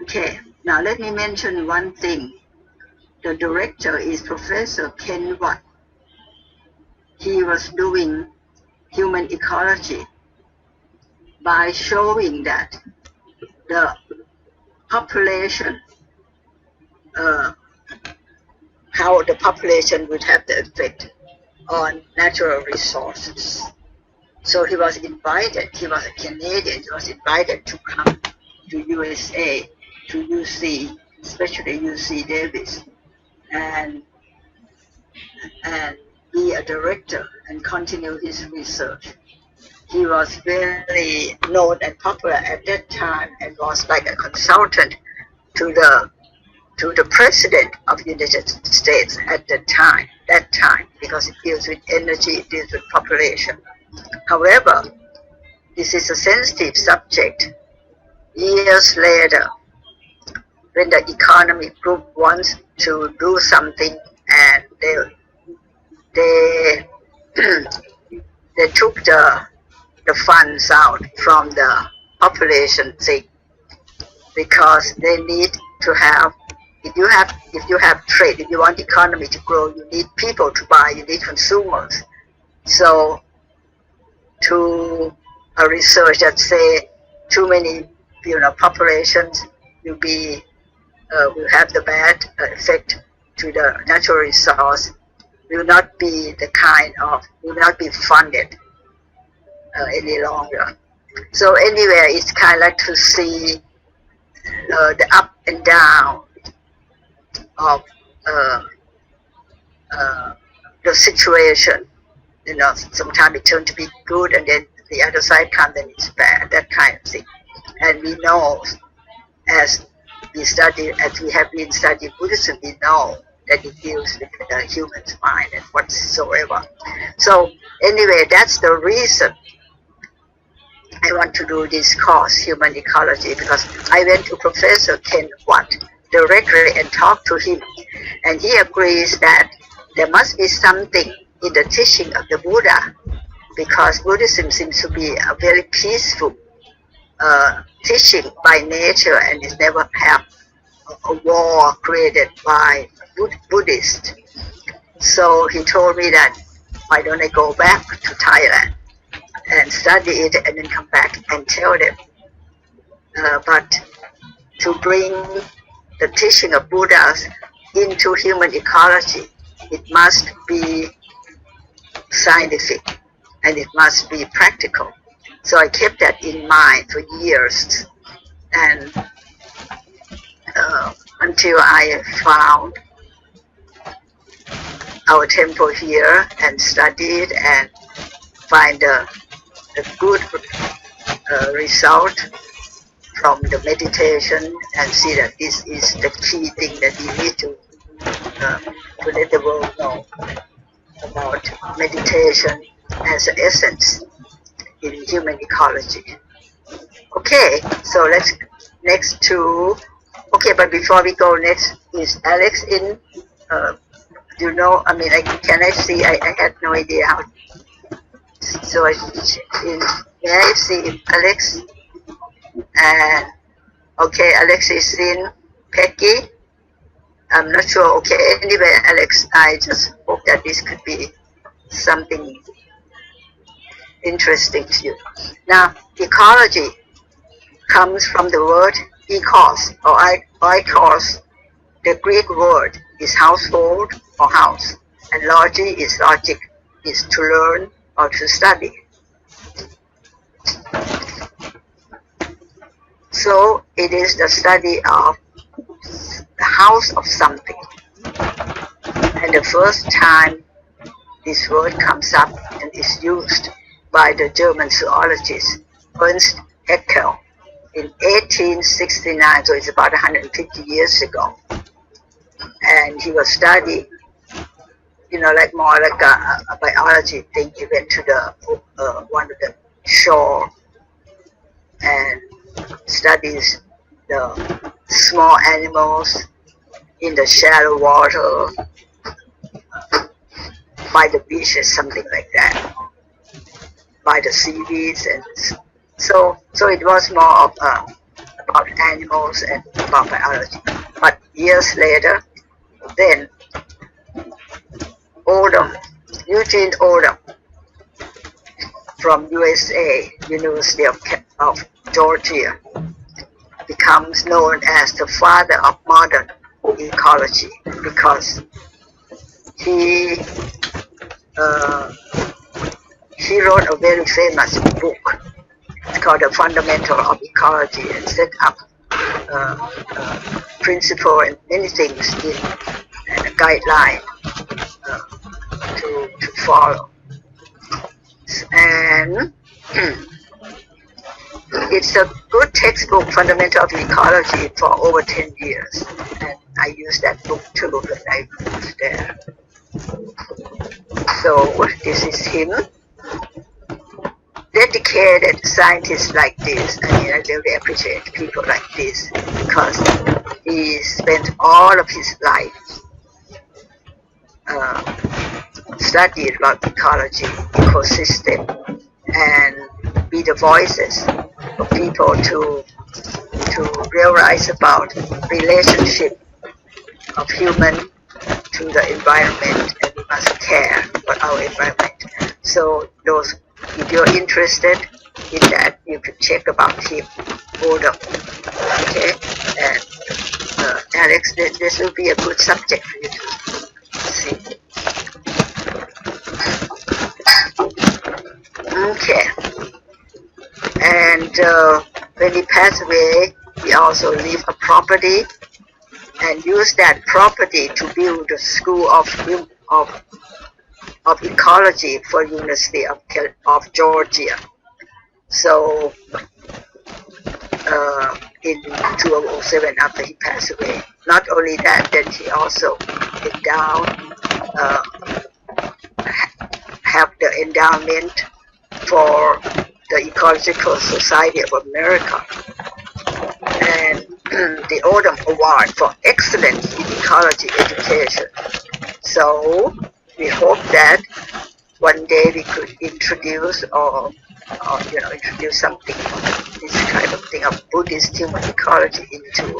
Okay, now let me mention one thing. The director is Professor Ken Watt. He was doing human ecology by showing that the population, how the population would have the effect on natural resources. So he was invited, he was a Canadian, he was invited to come to USA, to UC, especially UC Davis, and be a director and continue his research. He was very known and popular at that time and was like a consultant to the president of the United States at that time, because it deals with energy, it deals with population. However, this is a sensitive subject. Years later, when the economy group wants to do something and they they took the funds out from the population thing, because they need to have, if you have trade, if you want the economy to grow, you need people to buy, you need consumers. So to a research that say too many populations will have the bad effect to the natural resource, will not be funded any longer. So anyway, it's kind of like to see the up and down of the situation. Sometimes it turns to be good, and then the other side comes and it's bad. That kind of thing. And we know, as we have been studying Buddhism, we know that it deals with the human's mind and whatsoever. So anyway, that's the reason I want to do this course, Human Ecology, because I went to Professor Ken Watt directly and talked to him, and he agrees that there must be something in the teaching of the Buddha, because Buddhism seems to be a very peaceful teaching by nature, and it never have a war created by Buddhists. So he told me that, why don't I go back to Thailand and study it and then come back and tell them. But to bring the teaching of Buddhas into human ecology, it must be scientific and it must be practical. So I kept that in mind for years, and until I found our temple here and studied and find a good result from the meditation, and see that this is the key thing that we need to let the world know about meditation as an essence in human ecology. Okay, so let's next to. Okay, but before we go, next is Alex in. Can I see? I had no idea how. So may I see Alex? And okay, Alex is in. Peggy, I'm not sure. Okay, anyway, Alex, I just hope that this could be something interesting to you. Now, ecology comes from the word ecos or oikos. The Greek word is household or house, and logy is logic, is to learn or to study. So it is the study of the house of something. And the first time this word comes up and is used by the German zoologist Ernst Haeckel in 1869, so it's about 150 years ago. And he was studying, more like a biology thing. He went to the one of the shore and studies the small animals in the shallow water by the beaches, something like that, by the seaweeds, and so it was more of a about animals and about biology. But years later, then Eugene Odom from USA, University of Georgia, becomes known as the father of modern ecology because he wrote a very famous book. It's called The Fundamental of Ecology, and set up principle and many things in a guideline to follow. And it's a good textbook, Fundamental of Ecology, for over 10 years. And I use that book too when I was there. So this is him. Dedicated scientists like this. I mean, I really appreciate people like this because he spent all of his life studying about ecology, ecosystem, and be the voices for people to realize about relationship of human to the environment, and we must care for our environment. So those, if you're interested in that, you can check about him, Odom. Okay, and Alex, this will be a good subject for you to see. Okay, and when he passed away, he also left a property and used that property to build a school of ecology for University of Georgia. So in 2007, after he passed away, not only that, then he also have the endowment for the Ecological Society of America and the Odom Award for Excellence in Ecology Education. So we hope that one day we could introduce or introduce something, this kind of thing of Buddhist human ecology into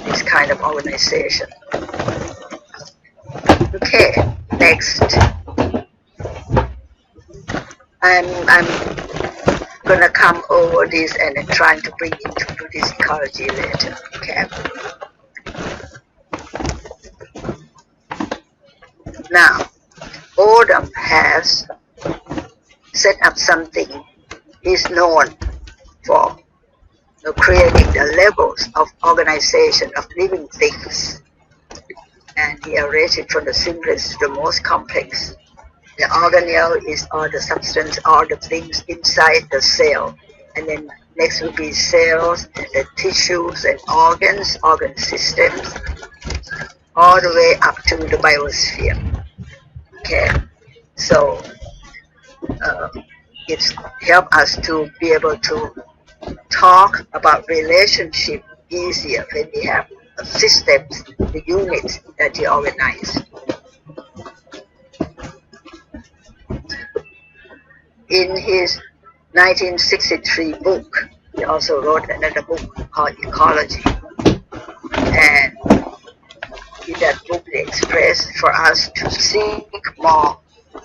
this kind of organization. Okay, next. I'm gonna come over this and then trying to bring into Buddhist ecology later. Okay. Now, Odom has set up something he's known for, creating the levels of organization of living things, and he arranged it from the simplest to the most complex. The organelle is all the substance, all the things inside the cell, and then next will be cells and the tissues and organs, organ systems, all the way up to the biosphere. Okay, so it's helped us to be able to talk about relationship easier when we have systems, the units that he organized. In his 1963 book, he also wrote another book called Ecology. And in that book, he expressed for us to seek more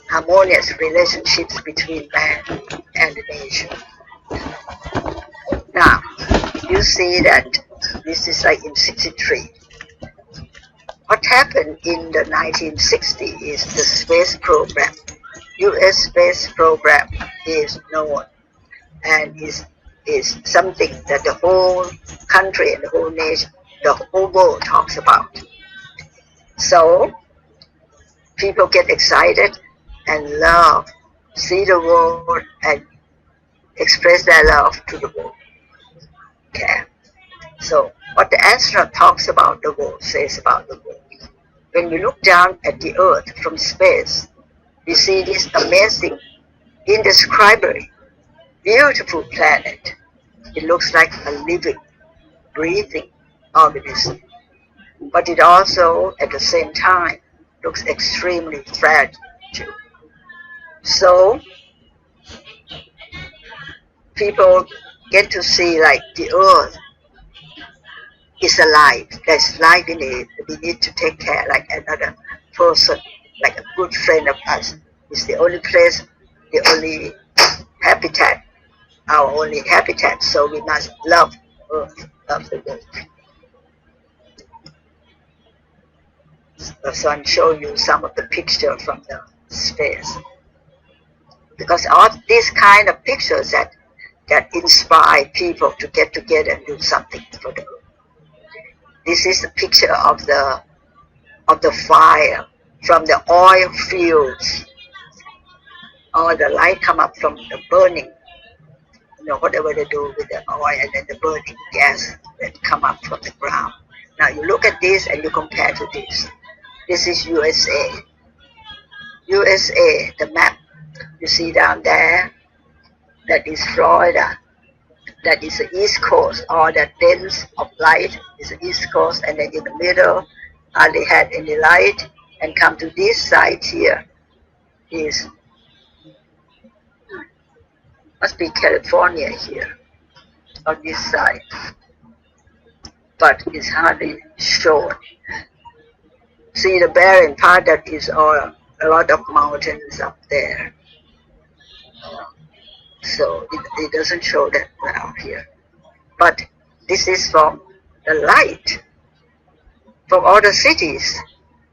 harmonious relationships between man and nature. Now, you see that this is like in 63. What happened in the 1960s is the space program. U.S. space program is known and is something that the whole country and the whole nation, the whole world talks about. So people get excited and love, see the world and express their love to the world. Okay. So what the astronaut talks about the world, says about the world. When we look down at the Earth from space, we see this amazing, indescribably beautiful planet. It looks like a living, breathing organism. But it also, at the same time, looks extremely fragile. So, people get to see like the earth is alive. There's life in it. We need to take care like another person, like a good friend of us. It's the only place, the only habitat, our only habitat. So we must love earth, love the earth. So I'm showing you some of the picture from the space. Because all these kind of pictures that inspire people to get together and do something for the earth. This is a picture of the fire from the oil fields. All the light come up from the burning, whatever they do with the oil, and then the burning gas that come up from the ground. Now you look at this and you compare to this. This is USA. USA, the map you see down there, that is Florida. That is the east coast. All that dense of light is the east coast, and then in the middle, hardly had any light, and come to this side here is, must be California here, on this side, but it's hardly shown. See the barren part, that is all a lot of mountains up there. So it doesn't show that well here. But this is from the light from all the cities.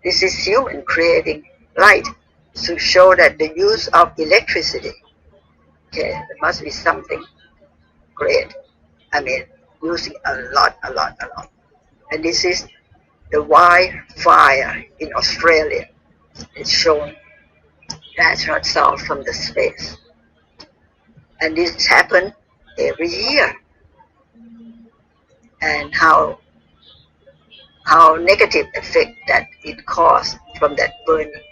This is human creating light to show that the use of electricity. Okay, there must be something great. I mean, using a lot. And this is the wildfire in Australia. It's shown natural salt from the space. And this happens every year. And how negative effect that it caused from that burning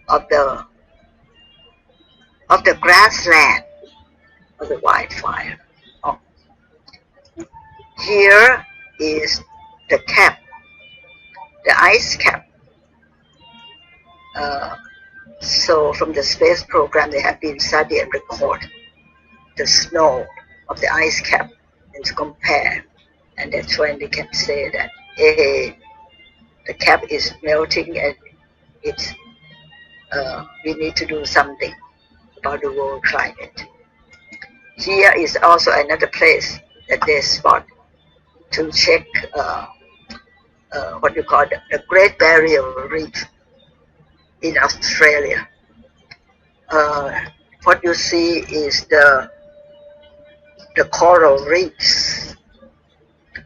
of the grassland of the wildfire. Oh. Here is the cap, the ice cap. So from the space program, they have been study and record the snow of the ice cap and compare, and that's when they can say that the cap is melting and it's we need to do something about the world climate. Here is also another place that they spot to check what you call the Great Barrier Reef in Australia. What you see is the coral reefs.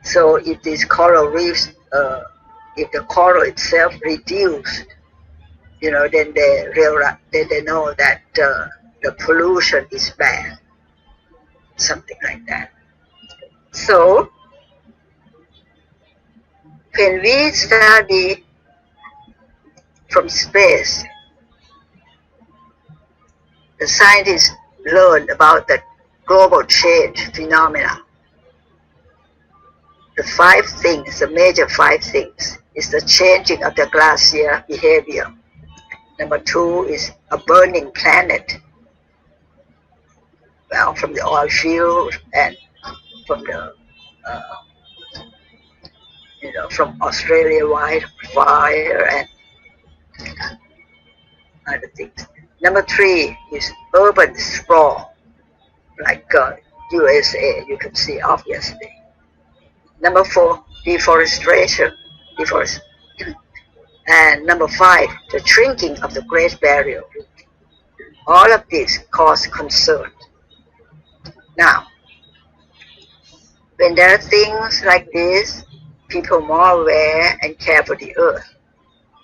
So if these coral reefs, if the coral itself reduced, then they realize, they know that the pollution is bad, something like that. So when we study from space, the scientists learn about the global change phenomena. The major five things is the changing of the glacier behavior. Number 2 is a burning planet. Well, from the oil field and from the from Australia wildfire and other things. Number 3 is urban sprawl, like USA, you can see obviously. Number 4, deforestation. And number 5, the shrinking of the Great Barrier Reef. All of these cause concern. Now, when there are things like this, people are more aware and care for the earth,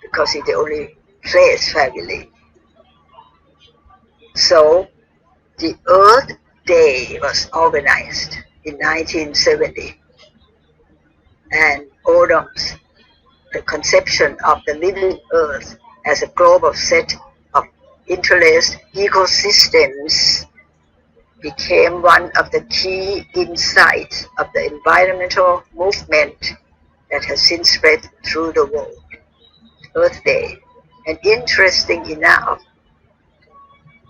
because it's the only place where we live. So, the Earth Day was organized in 1970, and Odom's the conception of the living earth as a global set of interlaced ecosystems became one of the key insights of the environmental movement that has since spread through the world. Earth Day. And interesting enough,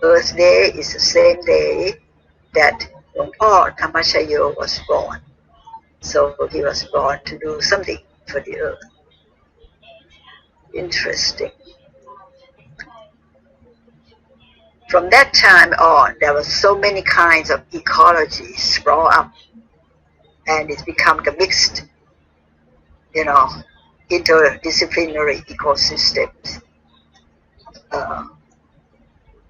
Earth Day is the same day that Long Po Thammachayo was born. So he was born to do something for the earth. Interesting. From that time on, there were so many kinds of ecologies sprawl up, and it's become the mixed, interdisciplinary ecosystems,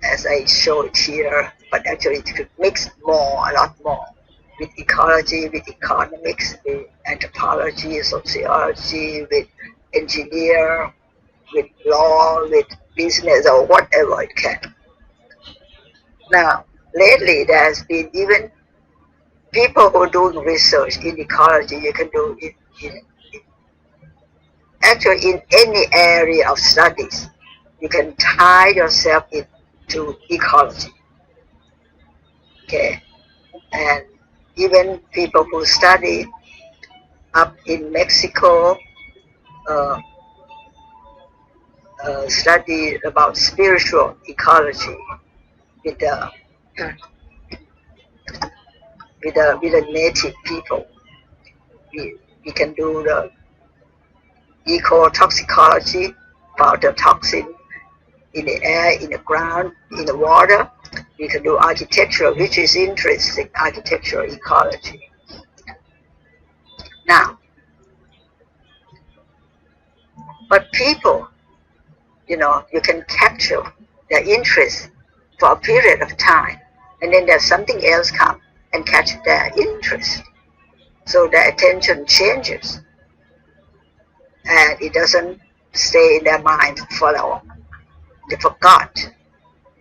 as I showed here. But actually, it could mix more, a lot more, with ecology, with economics, with anthropology, sociology, with engineer, with law, with business, or whatever it can. Now, lately there has been even people who are doing research in ecology. You can do it actually in any area of studies. You can tie yourself into ecology. Okay, and even people who study up in Mexico study about spiritual ecology with the native people. We can do the ecotoxicology about the toxin in the air, in the ground, in the water. We can do architecture, which is interesting, architectural ecology. Now, but people, you can capture their interest for a period of time, and then there's something else come and catch their interest. So their attention changes, and it doesn't stay in their mind for long. They forgot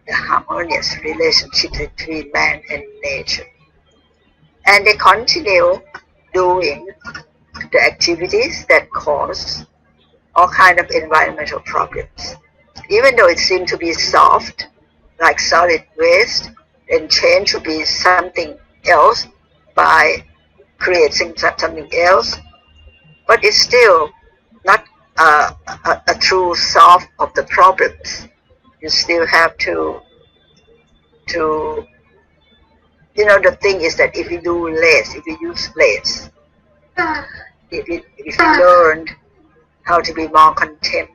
the harmonious relationship between man and nature. And they continue doing the activities that cause all kind of environmental problems. Even though it seemed to be solved, like solid waste, and change to be something else by creating something else, but it's still not a true solve of the problems. You still have to the thing is that if you do less, if you use less, if you learn how to be more content,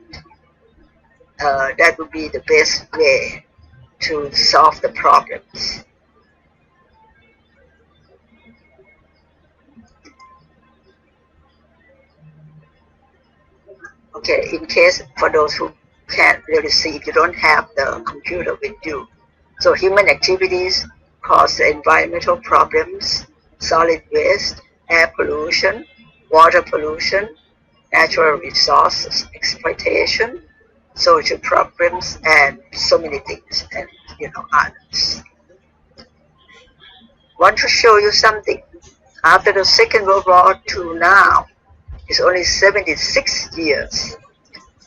that would be the best way to solve the problems. Okay, in case for those who can't really see, if you don't have the computer with you. So human activities cause environmental problems, solid waste, air pollution, water pollution, natural resources exploitation, social problems, and so many things, and others. Want to show you something. After the Second World War to now, it's only 76 years.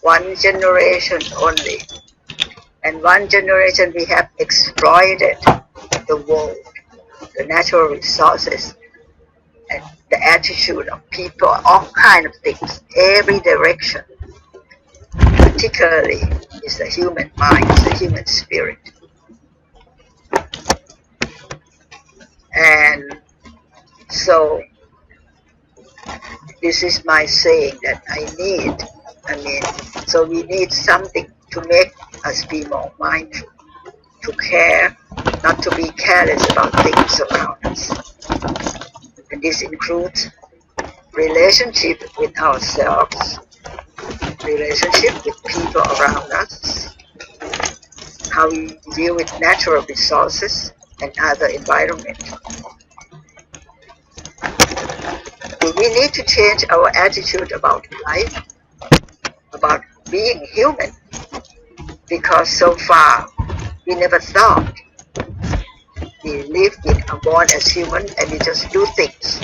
One generation only. And one generation we have exploited the world, the natural resources, and the attitude of people, all kinds of things, every direction. Particularly is the human mind, the human spirit. And so this is my saying that so we need something to make us be more mindful, to care, not to be careless about things around us. And this includes relationship with ourselves, relationship with people around us, how we deal with natural resources and other environment. We need to change our attitude about life, about being human, because so far we never thought. We live are born as human and we just do things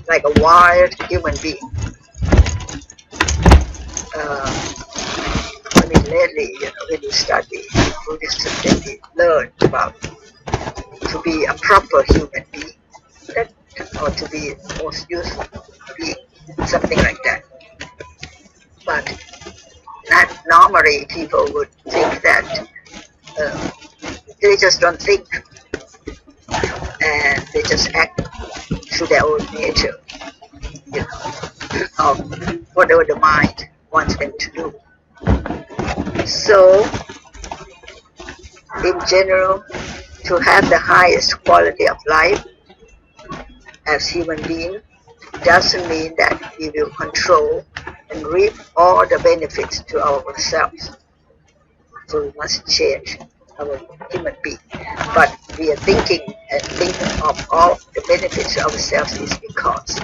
like a wild human being. Lately, when you study Buddhism, then we learn about to be a proper human being, or to be the most useful being, something like that. But normally people would think that they just don't think, and they just just act through their own nature, you know, of whatever the mind wants them to do. So, in general, to have the highest quality of life as human beings doesn't mean that we will control and reap all the benefits to ourselves. So we must change our human being. But we are thinking of all the benefits to ourselves is because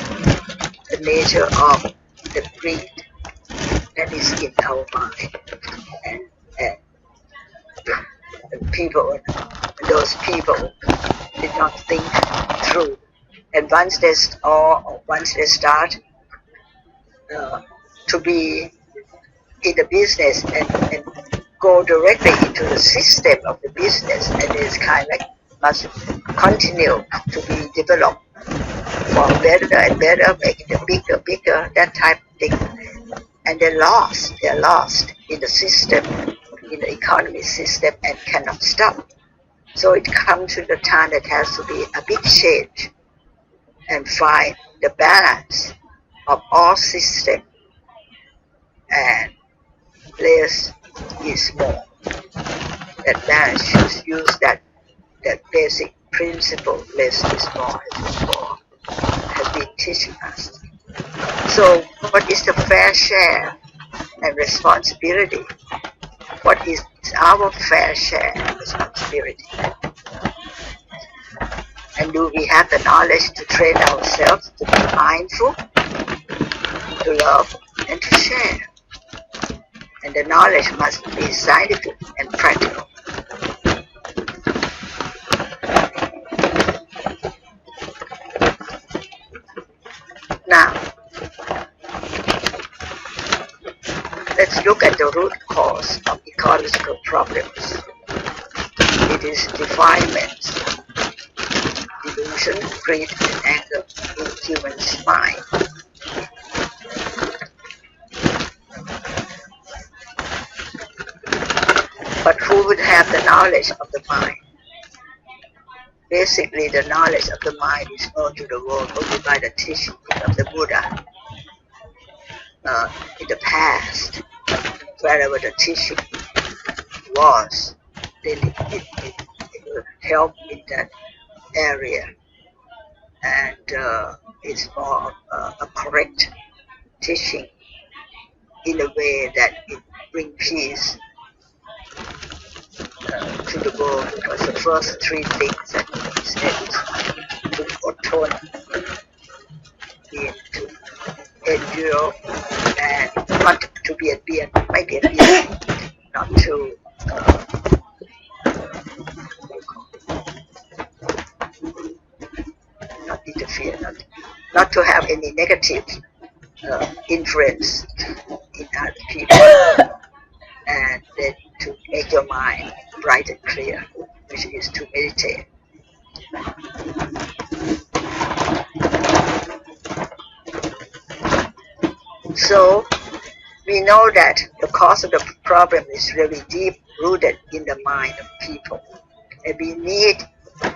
the nature of the greed that is in our mind. And people, those people did not think through. And once they start to be in the business and go directly into the system of the business, and it's kind of like must continue to be developed for better and better, making it bigger, that type of thing. And they're lost in the system, in the economy system, and cannot stop. So it comes to the time that has to be a big change and find the balance of all systems, and less is more. That balance should use that basic principle, less is more, has been teaching us. So what is the fair share and responsibility? What is our fair share and responsibility? And do we have the knowledge to train ourselves to be mindful, to love, and to share? And the knowledge must be scientific and practical. Now, let's look at the root cause of ecological problems. It is defilements, delusion, greed, and anger in humans' mind. But who would have the knowledge of the mind? Basically, the knowledge of the mind is known to the world only by the teaching of the Buddha. In the past, wherever the teaching was, it will help in that area, and it's more a correct teaching in a way that it brings peace to the world, because the first three things that he said is to atone, to endure, and not to be a being, maybe a being, not to not interfere, not to have any negative influence in other people, and then to make your mind bright and clear, which is to meditate. So we know that the cause of the problem is really deep rooted in the mind of people, and we need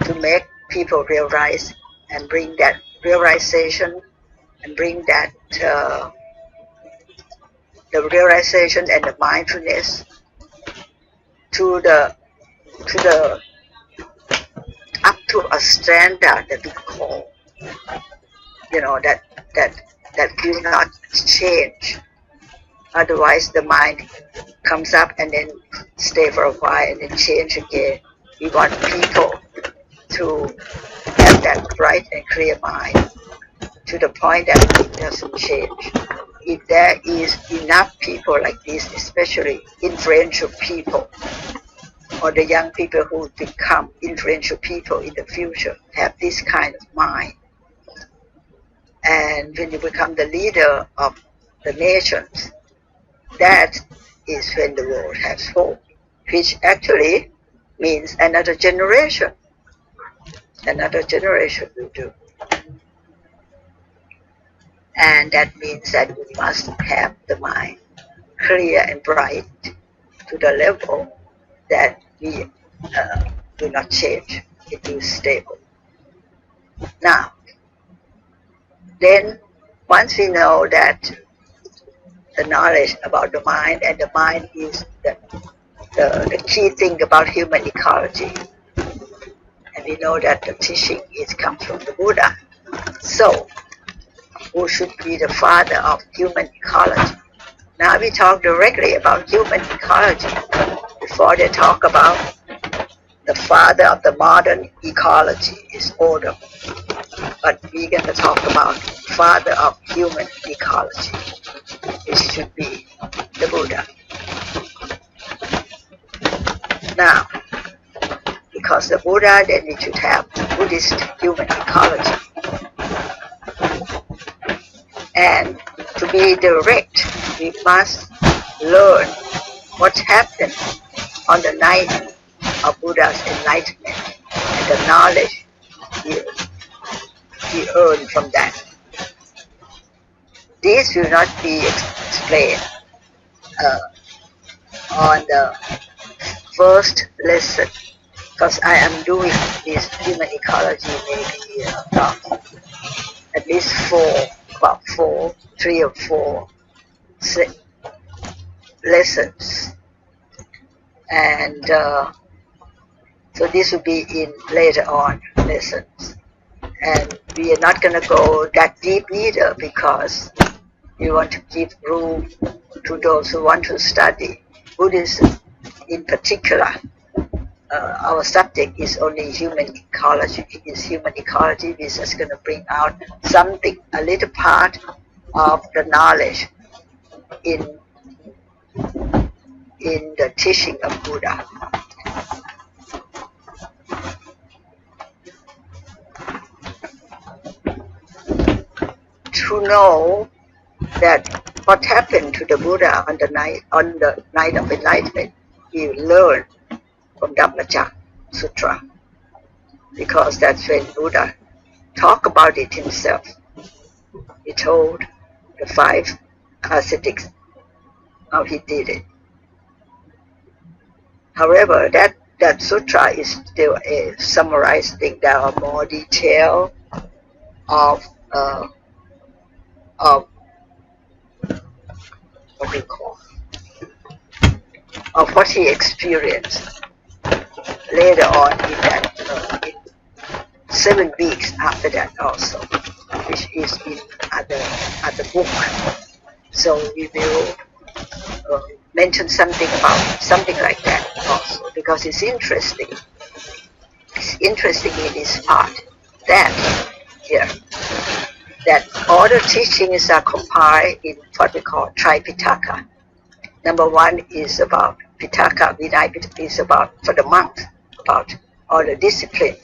to make people realize and bring that realization and bring that the realization and the mindfulness to the up to a standard that we call, that will not change. Otherwise, the mind comes up and then stay for a while and then change again. We want people to have that bright and clear mind to the point that it doesn't change. If there is enough people like this, especially influential people, or the young people who become influential people in the future, have this kind of mind, and when you become the leader of the nations, that is when the world has hope, which actually means another generation will do. And that means that we must have the mind clear and bright to the level that we will not change, it will stable. Now, then once we know that the knowledge about the mind, and the mind is the key thing about human ecology, and we know that the teaching is comes from the Buddha. So, who should be the father of human ecology? Now we talk directly about human ecology before they talk about the father of the modern ecology is older. But we're going to talk about father of human ecology. It should be the Buddha. Now, because the Buddha, then we should have Buddhist human ecology. And to be direct, we must learn what happened on the night of Buddha's enlightenment and the knowledge he earned from that. This will not be explained on the first lesson, because I am doing this human ecology maybe at least three or four lessons, and so this will be in later on lessons, and we are not going to go that deep either, because we want to give room to those who want to study Buddhism in particular. Our subject is only human ecology. It is human ecology. We're just going to bring out something, a little part of the knowledge in the teaching of Buddha. To know that what happened to the Buddha on the night of enlightenment, we learn from Dhammacakka Sutra, because that's when Buddha talked about it himself. He told the 5 ascetics how he did it. However, that sutra is still a summarized thing. There are more detail of what do you call, of what he experienced later on in that in 7 weeks after that also, which is in other book. So we will mention something about something like that also, because it's interesting. It's interesting in this part that here that all the teachings are compiled in what we call Tripitaka. Number 1 is about Pitaka, Vinaya Pitaka is about for the monks, about all the discipline.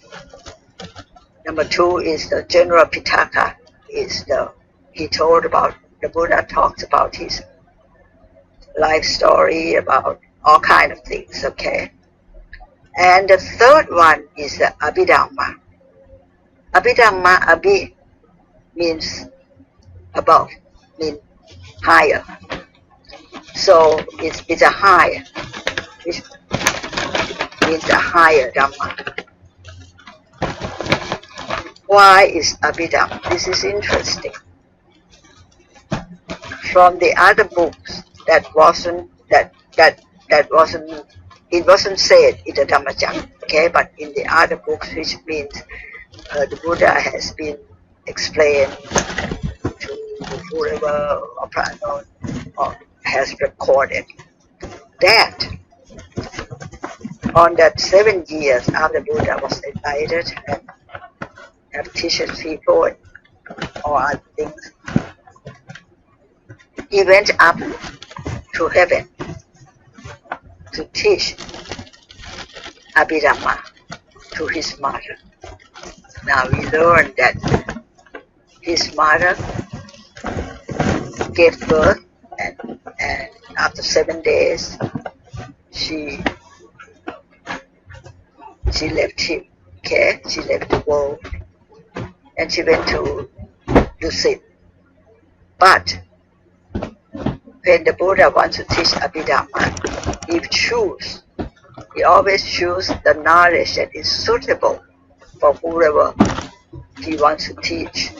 Number 2 is the general Pitaka, he told about, the Buddha talks about his life story, about all kind of things, okay? And the third one is the Abhidhamma. Abhidhamma, Abhi means above, means higher. So it's a higher, which means a higher Dhamma. Why is Abhidhamma? This is interesting. From the other books, it wasn't said in the Dhammacakka, okay? But in the other books, which means the Buddha has been explained to whoever or has recorded that on that 7 years after Buddha was enlightened and have teaches people and all other things, he went up to heaven to teach Abhidhamma to his mother. Now we learn that his mother gave birth, and after 7 days she left him, okay? She left the world and she went to sit. But when the Buddha wants to teach Abhidhamma, he always chooses the knowledge that is suitable for whoever he wants to teach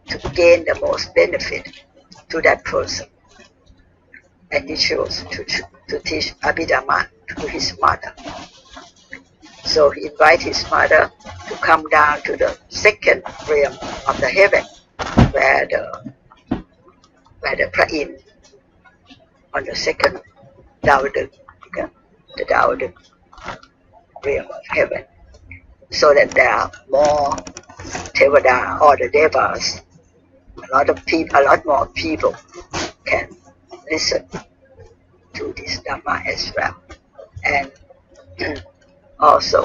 to gain the most benefit to that person. And he chose to teach Abhidhamma to his mother. So he invited his mother to come down to the second realm of the heaven, where the Prain on the second Dawduk, the Dawduk realm of heaven, so that there are more Tevada or the Devas. A lot more people can listen to this Dhamma as well. And also,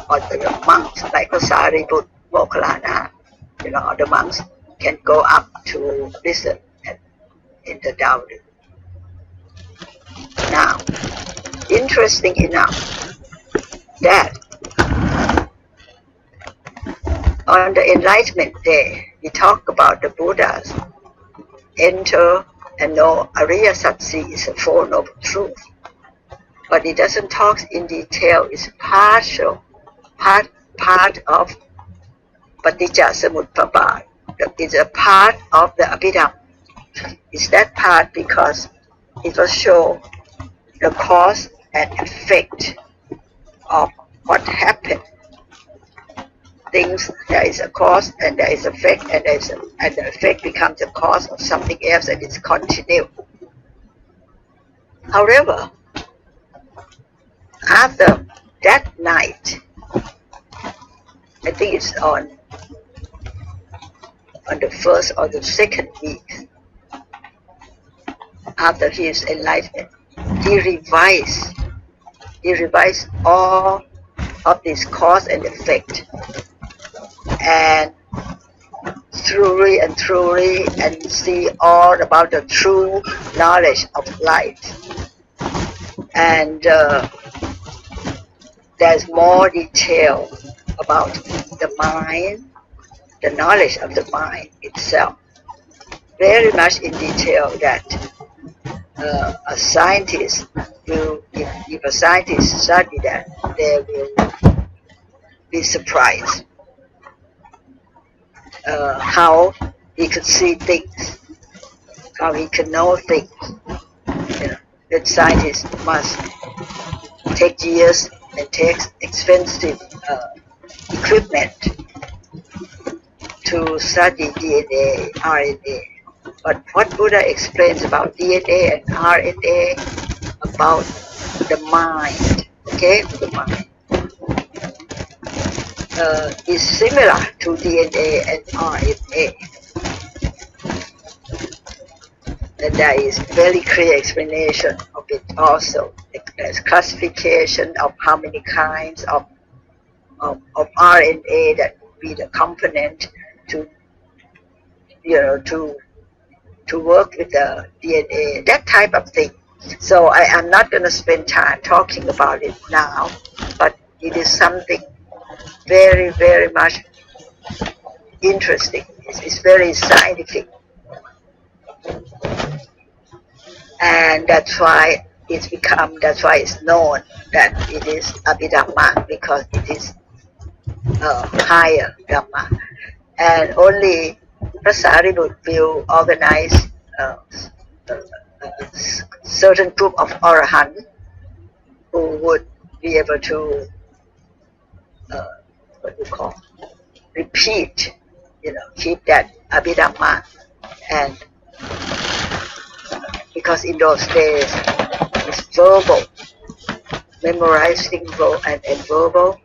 or the monks like Sariput, Mokkallana, the monks can go up to listen in the Dawduk. Now, interesting enough that on the Enlightenment Day, we talk about the Buddhas enter and know Ariya Satsi is a Four Noble Truth. But it doesn't talk in detail. It's partial, part of Paticca Samuppada. It's a part of the Abhidhamma. It's that part because it will show the cause and effect of what happened. Things, there is a cause and there is effect, and the effect becomes the cause of something else, and it's continued. However, after that night, I think it's on the first or the second week after his enlightenment, he revised all of this cause and effect, and truly and see all about the true knowledge of life. And there's more detail about the mind, the knowledge of the mind itself. Very much in detail that a scientist will, if a scientist study that, they will be surprised how he could see things, how he can know things. That scientists must take years and take expensive equipment to study DNA, RNA. But what Buddha explains about DNA and RNA, about the mind, the mind, is similar to DNA and RNA. And there is very clear explanation of it also. There's classification of how many kinds of RNA that would be the component to work with the DNA, that type of thing. So I'm not going to spend time talking about it now, but it is something very, very much interesting. It's very scientific. And that's why it's known that it is Abhidhamma, because it is higher Dhamma. And only Sariput will organize a certain group of Arahants who would be able to repeat, keep that Abhidhamma. And because in those days it's verbal, memorizing and verbal,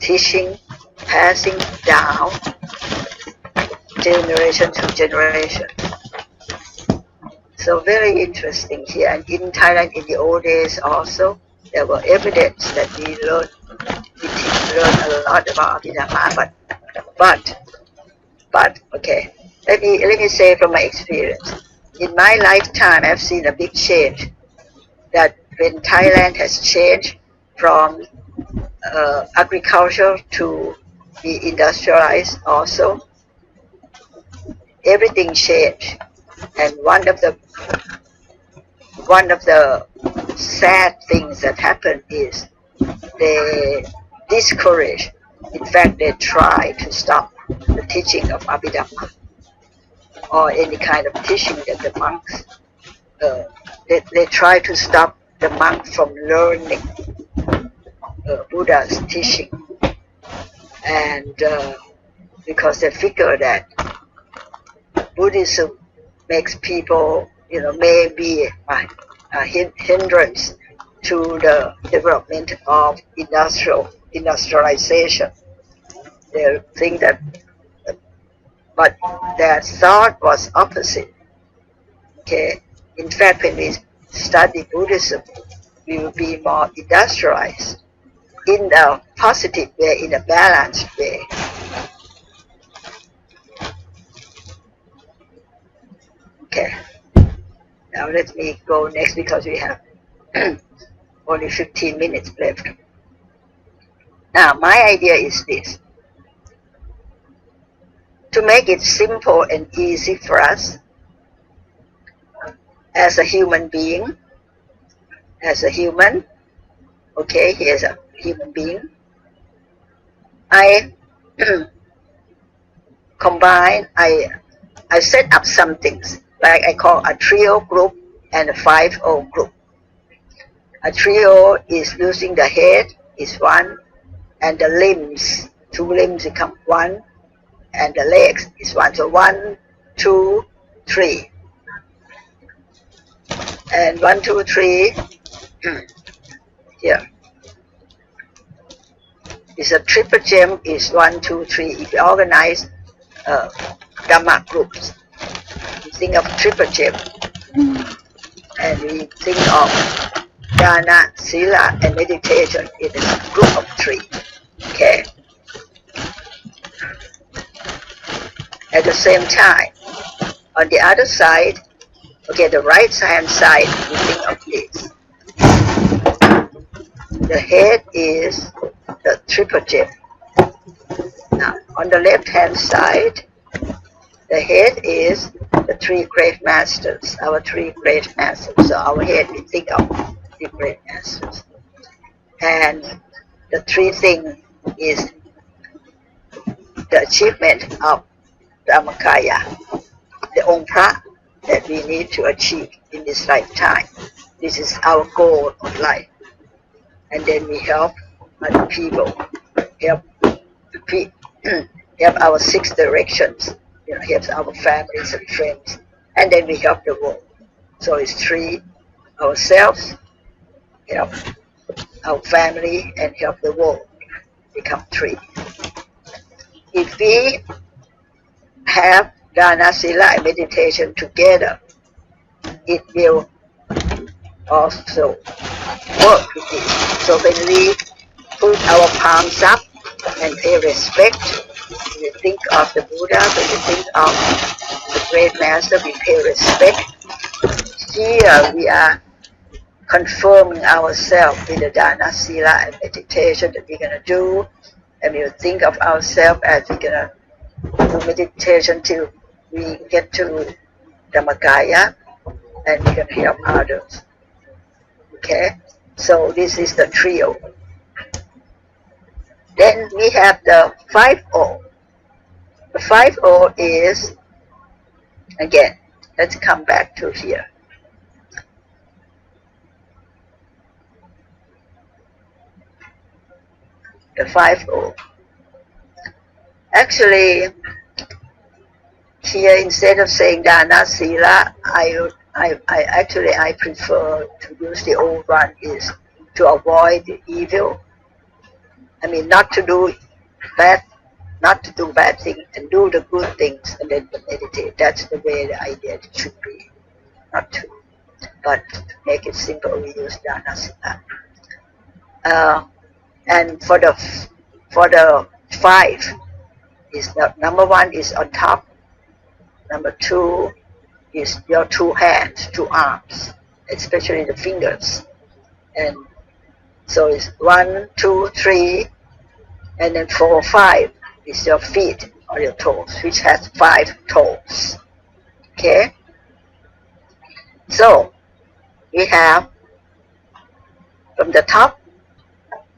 teaching, passing down generation to generation. So very interesting here. And in Thailand in the old days also, there were evidence that we learned a lot about Abhidhamma, but okay, let me say from my experience. In my lifetime, I've seen a big change. That when Thailand has changed from agriculture to be industrialized, also everything changed. And one of the sad things that happened is they discourage. In fact, they try to stop the teaching of Abhidhamma or any kind of teaching that the monks they try to stop the monk from learning Buddha's teaching, and because they figure that Buddhism makes people, may be a hindrance to the development of industrialization. They think that, but their thought was opposite. Okay, in fact, when we study Buddhism, we will be more industrialized in a positive way, in a balanced way. Okay, now let me go next because we have only 15 minutes left. Now, my idea is this. To make it simple and easy for us, as a human being, okay, here's a human being, I I set up some things, like I call a trio group and a 5-0 group. A trio is using the head is one, and the limbs, 2 limbs become one, and the legs is one. So 1, 2, 3. And 1, 2, 3, here. It's a triple gem is 1, 2, 3. If you organize Dhamma groups, we think of triple gem. And we think of Dana, Sila, and meditation in a group of 3. Okay. At the same time, on the other side, okay, the right hand side, we think of this. The head is the triple gem. Now, on the left hand side, the head is the 3 great masters, our 3 great masters. So our head, we think of 3 great masters. And the 3 thing is the achievement of Dhammakaya, the Ongpa that we need to achieve in this lifetime. This is our goal of life. And then we help other people, help our 6 directions, help our families and friends, and then we help the world. So it's 3, ourselves, help our family, and help the world, become 3. If we have Dana, Sila, and meditation together, it will also work with this. So when we put our palms up and pay respect, when we think of the Buddha, when we think of the great master, we pay respect. Here we are confirming ourselves with the Dana, Sila, and meditation that we're going to do. And we think of ourselves as we're going to do meditation till we get to Dhammakaya, and we can help others. Okay, so this is the trio. Then we have the 5-0. The 5-0 is, again, let's come back to here. The 5-0. Actually, here instead of saying Dana, Sila, I prefer to use the old one, is to avoid the evil. I mean, not to do bad things and do the good things and then meditate. That's the way the idea should be. Not to, but to make it simple, we use Dana, Sila. And for the 5, is the number 1 is on top. Number 2 is your 2 hands, 2 arms, especially the fingers. And so it's 1, 2, 3, and then 4, 5 is your feet or your toes, which has 5 toes. Okay? So we have from the top,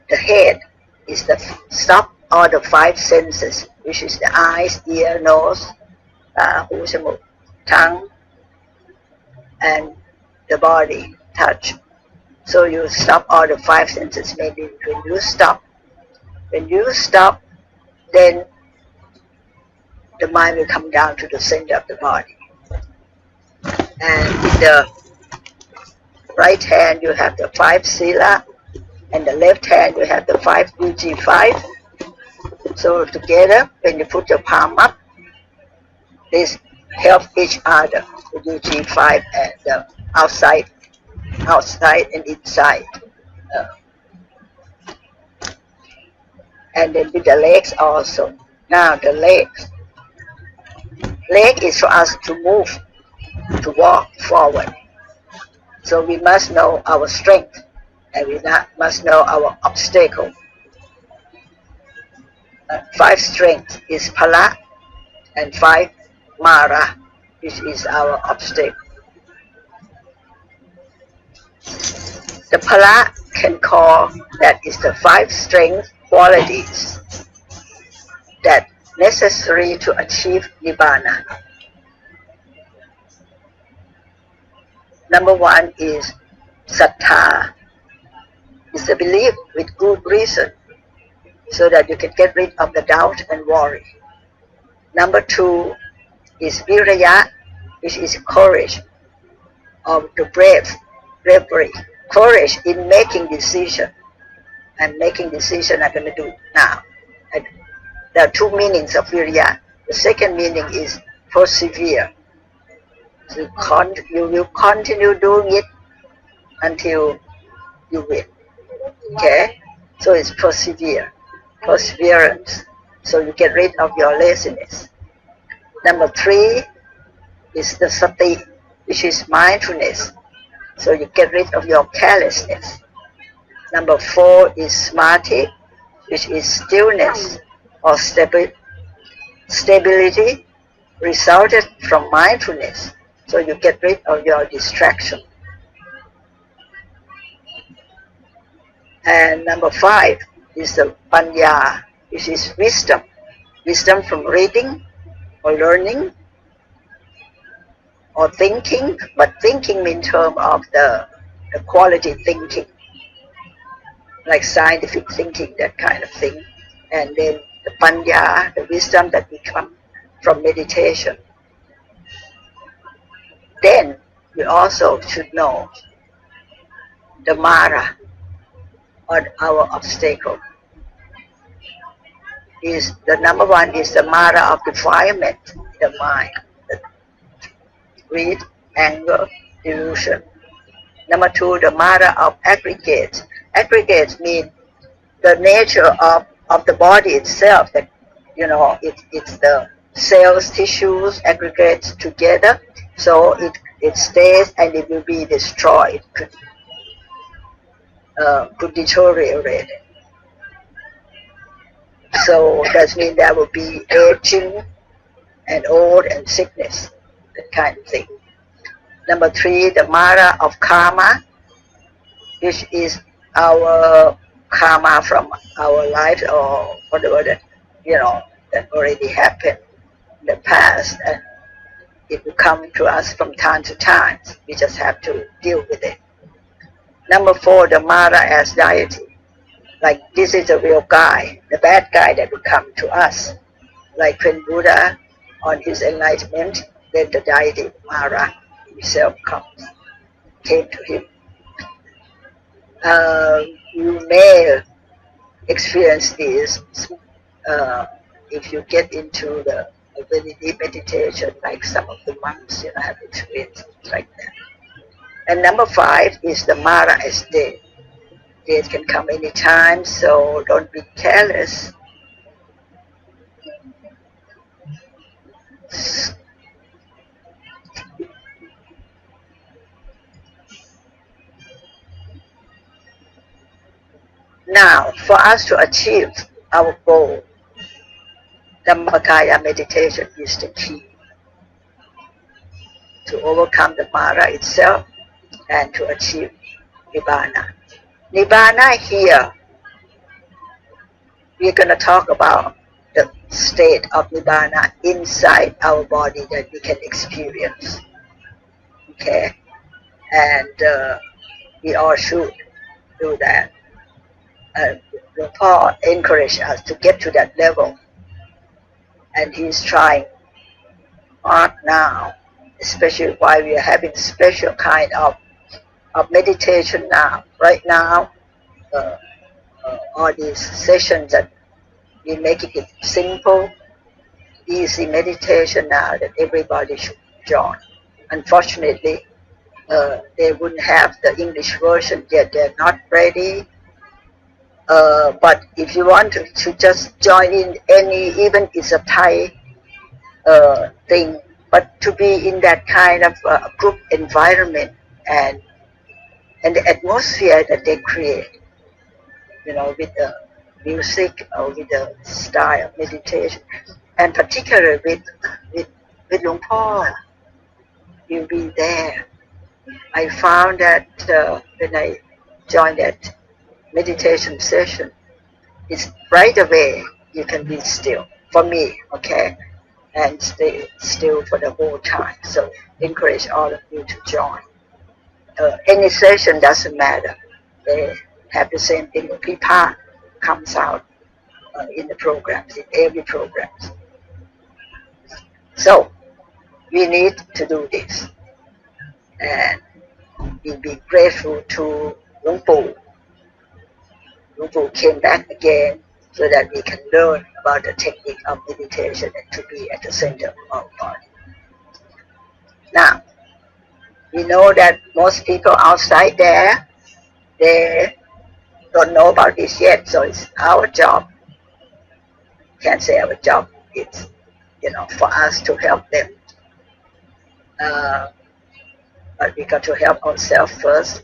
the head is the stop all the 5 senses, which is the eyes, ear, nose, tongue, and the body, touch. So you stop all the five senses. Maybe when you stop, then the mind will come down to the center of the body. And in the right hand, you have the five sila, and the left hand, you have the five UG5. So together, when you put your palm up, this help each other, the UG5 and the outside and inside. And then with the legs also. Now the legs. Leg is for us to move, to walk forward. So we must know our strength, and we must know our obstacle. Five strength is pala, and five mara, which is our obstacle. The pala can call that is the five strength qualities that necessary to achieve nibbana. Number one is sattha. It's the belief with good reason, so that you can get rid of the doubt and worry. Number two is viraya, which is courage, of the bravery, courage in making decision. I'm making decision I'm going to do now. And there are two meanings of viraya. The second meaning is persevere. So you will continue doing it until you win. Okay? So it's perseverance. So you get rid of your laziness. Number three is the sati, which is mindfulness. So you get rid of your carelessness. Number four is samadhi, which is stillness or stability resulted from mindfulness. So you get rid of your distraction. And number five is the panya, which is wisdom. Wisdom from reading or learning or thinking, but thinking in terms of the quality thinking, like scientific thinking, that kind of thing. And then the panya, the wisdom that we come from meditation. Then we also should know the mara, or our obstacle. Is the number one is the mara of defilement, the mind, the greed, anger, delusion. Number two, the mara of aggregates. Aggregates mean the nature of the body itself, that it's the cells, tissues, aggregates together, so it stays and it will be destroyed, could deteriorate. So that means there will be aging and old and sickness, that kind of thing. Number three, the mara of karma, which is our karma from our life or whatever that already happened in the past, and it will come to us from time to time. We just have to deal with it. Number four, the mara as deity. Like this is the real guy, the bad guy that will come to us. Like when Buddha, on his enlightenment, then the deity Mara himself came to him. You may experience this if you get into the very deep meditation, like some of the monks have experienced like that. And number five is the Mara as death. Death can come anytime, so don't be careless. Now, for us to achieve our goal, Dhammakaya meditation is the key to overcome the Mara itself and to achieve Nibbana. Nibbana here, we're going to talk about the state of Nibbana inside our body that we can experience. Okay, and we all should do that. Paul encouraged us to get to that level, and he's trying hard now, especially while we are having special kind of meditation now. Right now, all these sessions that we making it simple, easy meditation now that everybody should join. Unfortunately, they wouldn't have the English version yet. They're not ready. But if you want to just join in any, even it's a Thai thing, but to be in that kind of group environment and the atmosphere that they create, with the music or with the style of meditation, and particularly with Luang Por, you'll be there. I found that when I joined that meditation session, it's right away you can be still. For me, okay, and stay still for the whole time. So encourage all of you to join. Any session doesn't matter. They have the same thing. Pipa comes out in the programs, in every program. So we need to do this, and we'll be grateful to Luang Por. Luang Por came back again so that we can learn about the technique of meditation and to be at the center of our body. Now, we know that most people outside there, they don't know about this yet, so it's our job. Can't say our job. It's, for us to help them. But we got to help ourselves first.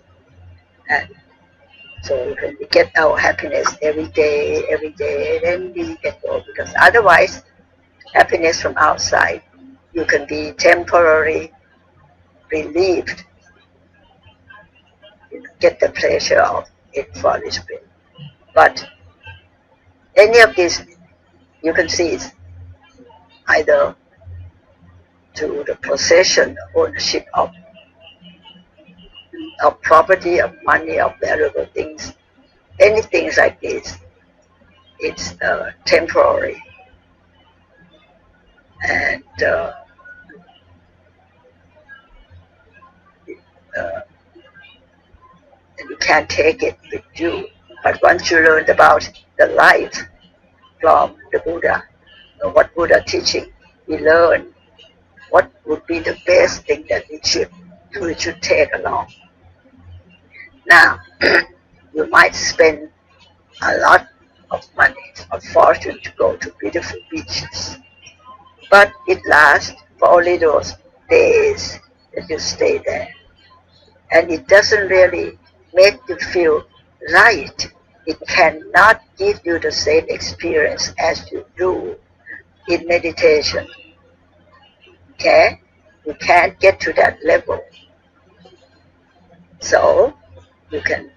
And so when we get our happiness every day, then we can go. Because otherwise, happiness from outside, you can be temporarily relieved. Get the pleasure of it for a little bit. But any of this, you can see it's either to the possession, ownership of property, of money, of valuable things, anything like this, it's temporary. And you can't take it with you. But once you learned about the life from the Buddha, what Buddha teaching, we learn what would be the best thing that we should take along. Now, you might spend a lot of money, of fortune to go to beautiful beaches, but it lasts for only those days that you stay there. And it doesn't really make you feel right. It cannot give you the same experience as you do in meditation. Okay? You can't get to that level. So, you can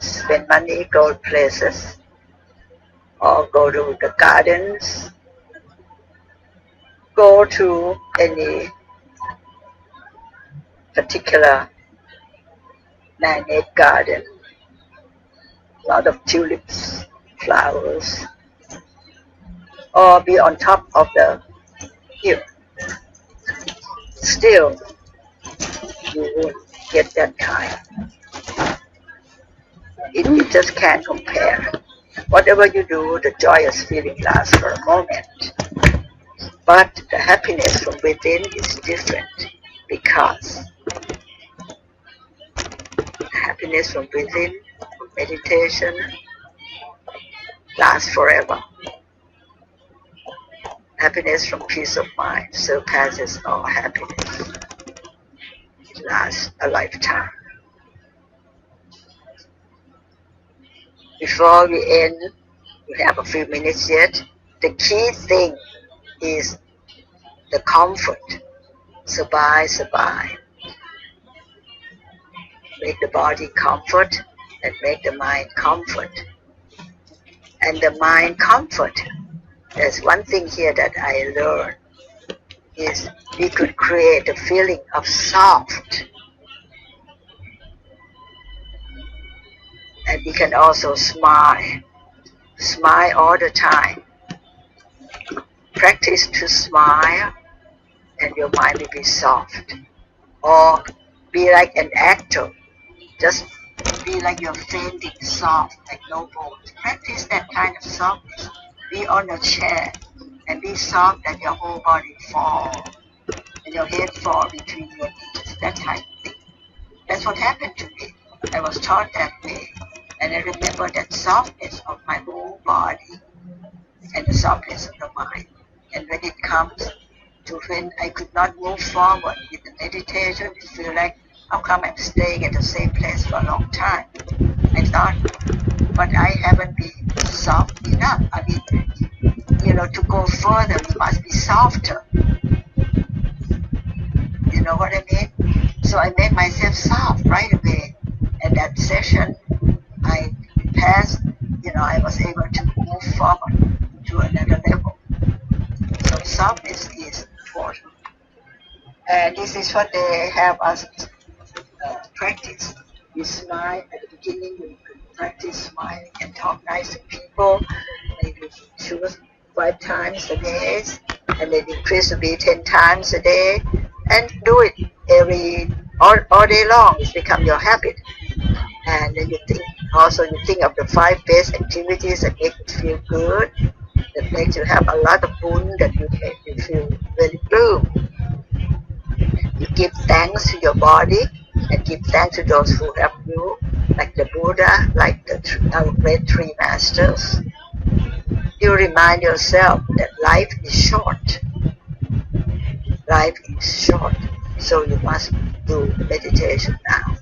spend money, go to places, or go to the gardens, go to any particular man-made garden, a lot of tulips, flowers, or be on top of the hill. Still, you won't get that kind. It just can't compare. Whatever you do, the joyous feeling lasts for a moment. But the happiness from within is different, because happiness from within, meditation, lasts forever. Happiness from peace of mind surpasses all happiness. It lasts a lifetime. Before we end, we have a few minutes yet. The key thing is the comfort. Sabai. Make the body comfort and make the mind comfort. and the mind comfort. There's one thing here that I learned is we could create a feeling of soft, and we can also smile all the time. Practice to smile and your mind will be soft. Or be like an actor, just be like you're fainting soft, like no bones. Practice that kind of softness. Be on a chair and be soft that your whole body fall and your head fall between your knees, that type of thing. That's what happened to me. I was taught that way. And I remember that softness of my whole body and the softness of the mind. And when it comes to when I could not move forward with the meditation, it feel like, how come I'm staying at the same place for a long time? I thought, but I haven't been soft enough. I mean, to go further, we must be softer. You know what I mean? So I made myself soft right away. And that session, I passed, I was able to move forward to another level. So softness is important. And this is what they have us practice. You smile at the beginning, you can practice smiling and talk nice to people. Maybe choose 5 times a day, and then increase to be 10 times a day, and do it all day long. It's become your habit. And then you think of the 5 best activities that make you feel good, that makes you have a lot of boon, that you make you feel very blue. You give thanks to your body and give thanks to those who help you, like the Buddha, like our great 3 masters. You remind yourself that life is short. Life is short, so you must do meditation now.